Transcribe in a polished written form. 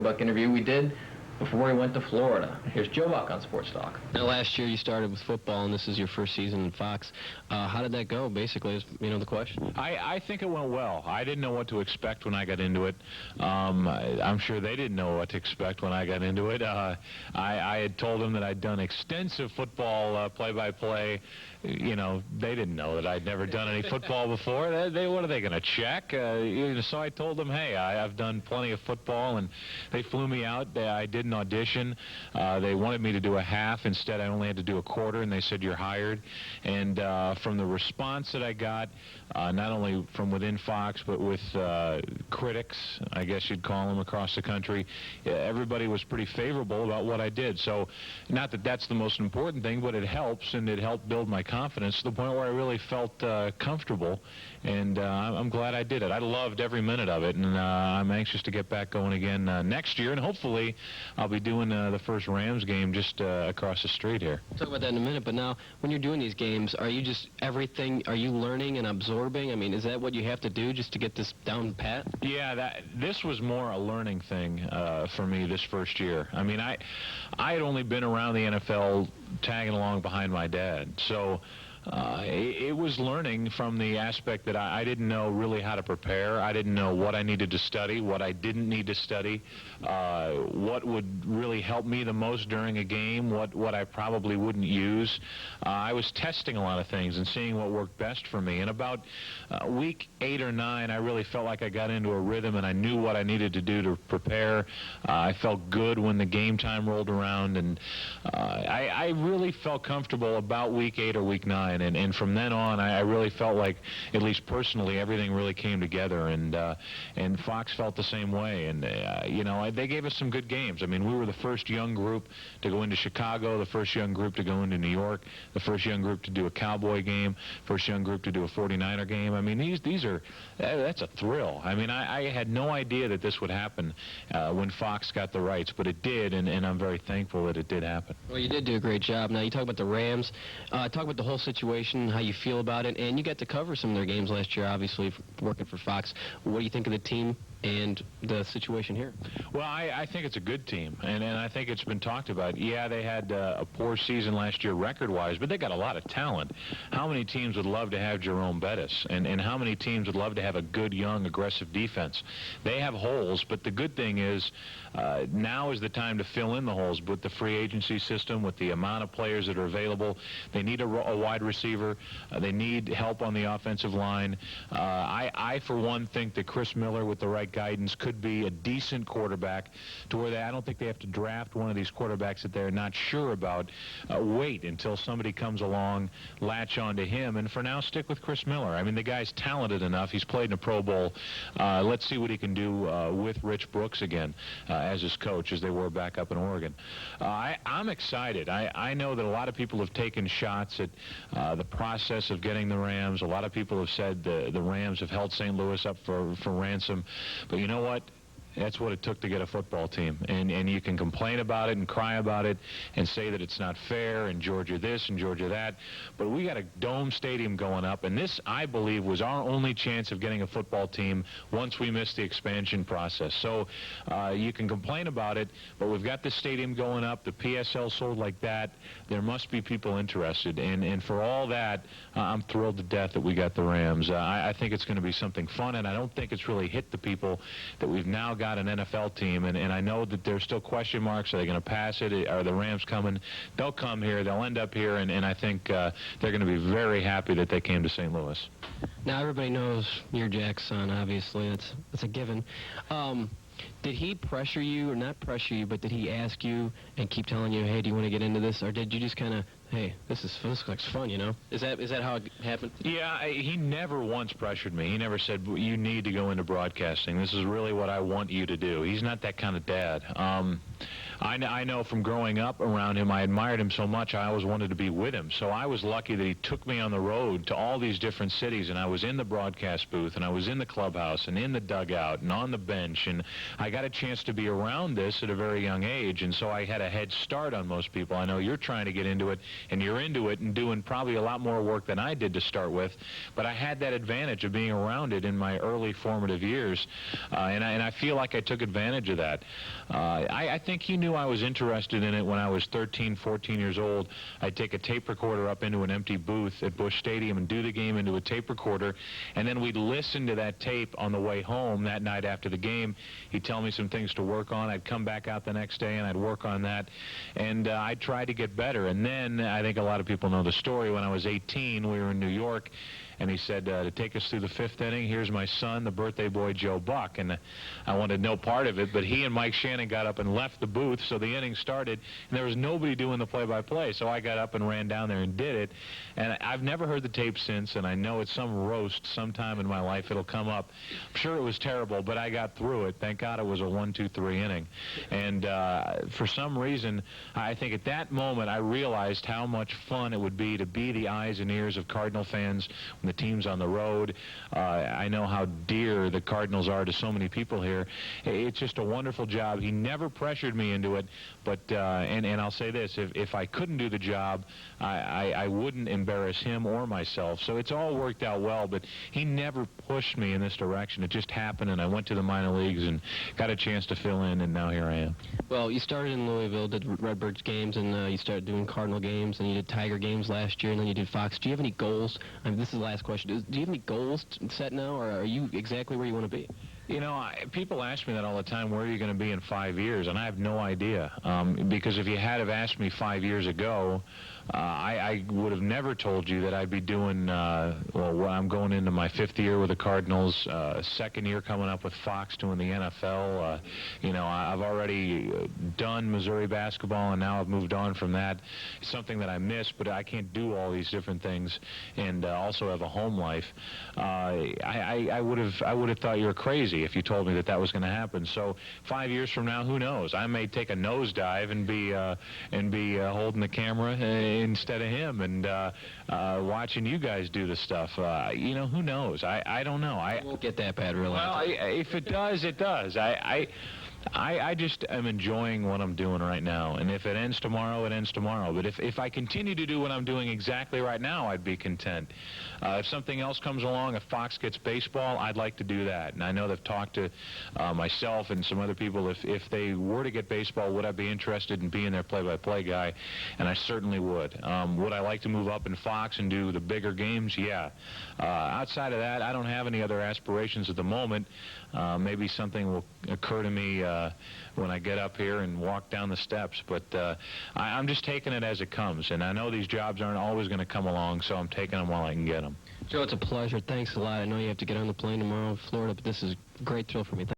Buck interview we did before he went to Florida. Here's Joe Buck on Sports Talk. Now, last year you started with football, and this is your first season in Fox. How did that go, basically, is the question. I think it went well. I didn't know what to expect when I got into it. I'm sure they didn't know what to expect when I got into it. I had told them that I'd done extensive football play-by-play. You know, they didn't know that I'd never done any football before. What are they going to check? So I told them, hey, I've done plenty of football, and they flew me out. I did an audition. They wanted me to do a half. Instead, I only had to do a quarter, and they said, you're hired. And from the response that I got, not only from within Fox, but with critics, I guess you'd call them, across the country, everybody was pretty favorable about what I did. So not that that's the most important thing, but it helps, and it helped build my confidence to the point where I really felt comfortable, and I'm glad I did it. I loved every minute of it, and I'm anxious to get back going again next year, and hopefully I'll be doing the first Rams game just across the street here. We'll talk about that in a minute, but now when you're doing these games, are you just are you learning and absorbing? I mean, is that what you have to do just to get this down pat? Yeah, this was more a learning thing for me this first year. I mean, I had only been around the NFL tagging along behind my dad, so it was learning from the aspect that I didn't know really how to prepare. I didn't know what I needed to study, what I didn't need to study, what would really help me the most during a game, what I probably wouldn't use. I was testing a lot of things and seeing what worked best for me. And about week 8 or 9, I really felt like I got into a rhythm, and I knew what I needed to do to prepare. I felt good when the game time rolled around, and I really felt comfortable about week 8 or week 9. And from then on, I really felt like, at least personally, everything really came together, and Fox felt the same way. And you know, they gave us some good games. I mean, we were the first young group to go into Chicago, the first young group to go into New York, the first young group to do a Cowboy game, first young group to do a 49er game. I mean, that's a thrill. I mean, I had no idea that this would happen when Fox got the rights, but it did, and I'm very thankful that it did happen. Well, you did do a great job. Now, you talk about the Rams, talk about the whole situation, how you feel about it, and you got to cover some of their games last year, obviously, working for Fox. What do you think of the team and the situation here? Well, I think it's a good team, and I think it's been talked about. Yeah, they had a poor season last year record-wise, but they got a lot of talent. How many teams would love to have Jerome Bettis, and how many teams would love to have a good, young, aggressive defense? They have holes, but the good thing is now is the time to fill in the holes with the free agency system, with the amount of players that are available. They need a wide receiver. They need help on the offensive line. I, for one, think that Chris Miller, with the right guidance, could be a decent quarterback to where I don't think they have to draft one of these quarterbacks that they're not sure about. Wait until somebody comes along, latch on to him, and for now stick with Chris Miller. I mean, the guy's talented enough. He's played in a Pro Bowl. Let's see what he can do with Rich Brooks again as his coach, as they were back up in Oregon. I'm excited. I know that a lot of people have taken shots at the process of getting the Rams. A lot of people have said the Rams have held St. Louis up for ransom. But you know what? That's what it took to get a football team. And you can complain about it and cry about it and say that it's not fair and Georgia this and Georgia that. But we got a dome stadium going up, and this, I believe, was our only chance of getting a football team once we missed the expansion process. So you can complain about it, but we've got this stadium going up, the PSL sold like that. There must be people interested. And for all that, I'm thrilled to death that we got the Rams. I think it's going to be something fun, and I don't think it's really hit the people that we've now got an NFL team, and I know that there's still question marks. Are they going to pass it? Are the Rams coming? They'll come here. They'll end up here, and I think they're going to be very happy that they came to St. Louis. Now, everybody knows you're Jack's son, obviously. That's a given. Did he pressure you, or not pressure you, but did he ask you and keep telling you, hey, do you want to get into this? Or did you just kind of, hey, this looks fun, you know? Is that how it happened? Yeah, he never once pressured me. He never said, you need to go into broadcasting. This is really what I want you to do. He's not that kind of dad. I know from growing up around him, I admired him so much, I always wanted to be with him. So I was lucky that he took me on the road to all these different cities, and I was in the broadcast booth, and I was in the clubhouse, and in the dugout, and on the bench, and I got a chance to be around this at a very young age, and so I had a head start on most people. I know you're trying to get into it, and you're into it and doing probably a lot more work than I did to start with. But I had that advantage of being around it in my early formative years, and I feel like I took advantage of that. I think he knew I was interested in it when I was 13, 14 years old. I'd take a tape recorder up into an empty booth at Busch Stadium and do the game into a tape recorder, and then we'd listen to that tape on the way home that night after the game. He'd tell me some things to work on. I'd come back out the next day and I'd work on that, and I'd try to get better. And then I think a lot of people know the story. When I was 18, we were in New York, and he said, to take us through the 5th inning, here's my son, the birthday boy, Joe Buck. And I wanted no part of it, but he and Mike Shannon got up and left the booth, so the inning started, and there was nobody doing the play-by-play. So I got up and ran down there and did it. And I've never heard the tape since, and I know it's some roast sometime in my life it'll come up. I'm sure it was terrible, but I got through it. Thank God it was a 1-2-3 inning. And for some reason, I think at that moment I realized how much fun it would be to be the eyes and ears of Cardinal fans when the team's on the road. I know how dear the Cardinals are to so many people here. It's just a wonderful job. He never pressured me into it, but and I'll say this, if I couldn't do the job, I wouldn't embarrass him or myself. So it's all worked out well, but he never pushed me in this direction. It just happened, and I went to the minor leagues and got a chance to fill in, and now here I am. Well, you started in Louisville, did Redbirds games, and you started doing Cardinal games, and you did Tiger games last year, and then you did Fox. Do you have any goals? I mean, this is the last question. Do you have any goals set now, or are you exactly where you want to be? You know, people ask me that all the time, where are you going to be in 5 years? And I have no idea, because if you had have asked me 5 years ago, I would have never told you that I'd be doing, well, I'm going into my 5th year with the Cardinals, 2nd year coming up with Fox doing the NFL. You know, I've already done Missouri basketball, and now I've moved on from that. It's something that I miss, but I can't do all these different things and also have a home life. I would have thought you were crazy if you told me that that was going to happen. So 5 years from now, who knows? I may take a nosedive and be holding the camera instead of him and watching you guys do the stuff. You know, who knows? I don't know. It won't get that bad, really. Well, if it does, it does. I just am enjoying what I'm doing right now, and if it ends tomorrow, it ends tomorrow. But if I continue to do what I'm doing exactly right now, I'd be content. If something else comes along, if Fox gets baseball, I'd like to do that. And I know they've talked to myself and some other people. If they were to get baseball, would I be interested in being their play-by-play guy? And I certainly would. Would I like to move up in Fox and do the bigger games? Yeah. Outside of that, I don't have any other aspirations at the moment. Maybe something will occur to me when I get up here and walk down the steps, but I'm just taking it as it comes, and I know these jobs aren't always going to come along, so I'm taking them while I can get them. Joe, it's a pleasure. Thanks a lot. I know you have to get on the plane tomorrow to Florida, but this is a great thrill for me.